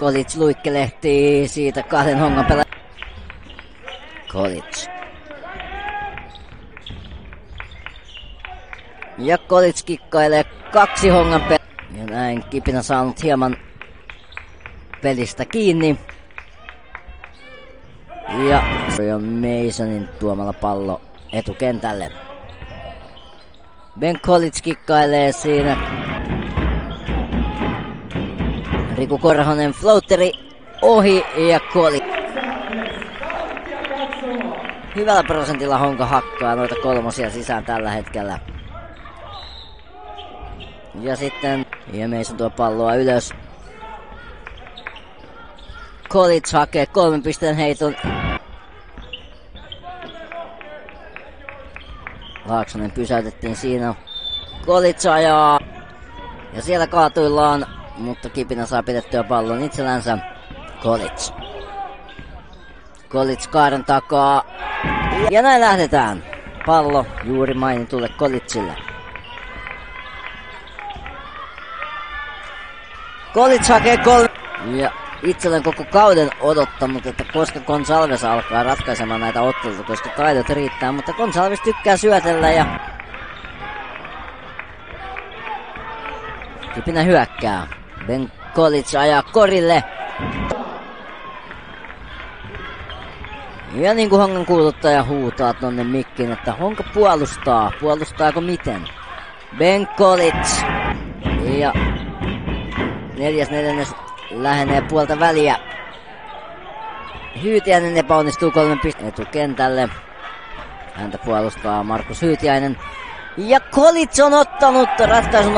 Kolic luikkelehtii siitä kahden Hongan pelaajan. Kolic. Ja Kolic kikkailee 2 Hongan pelaajaa. Ja näin Kipinä saanut hieman pelistä kiinni. Ja Masonin tuomalla pallo etukentälle. Ben Kolic kikkailee siinä. Riku Korhonen floateri ohi ja Kolic. Hyvällä prosentilla Honka hakkaa noita kolmosia sisään tällä hetkellä. Ja sitten Mason tuo palloa ylös. Kolic hakee 3 pisteen heiton. Laaksonen pysäytettiin siinä. Kolic ajaa. Ja siellä kaatuillaan. Mutta Kipinä saa pidettyä pallon itsellänsä. Kolic. Kolic kaaren takaa. Ja näin lähdetään. Pallo juuri mainitulle Kolicille. Kolic hakee 3. Ja itse olen koko kauden odottanut, että koska Gonsalves alkaa ratkaisemaan näitä otteluita, koska taidot riittää. Mutta Gonsalves tykkää syötellä ja Kipinä hyökkää. Ben Kolic ajaa korille. Ja niin kuin Hongan kuuluttaja huutaa tonne mikkiin, että Honka puolustaa. Puolustaako miten? Ben Kolic. Ja 4. lähenee puolta väliä. Hyytiäinen epäonnistuu 3 pisteen etukentälle. Häntä puolustaa Markus Hyytiäinen. Ja Kolic on ottanut ratkaisun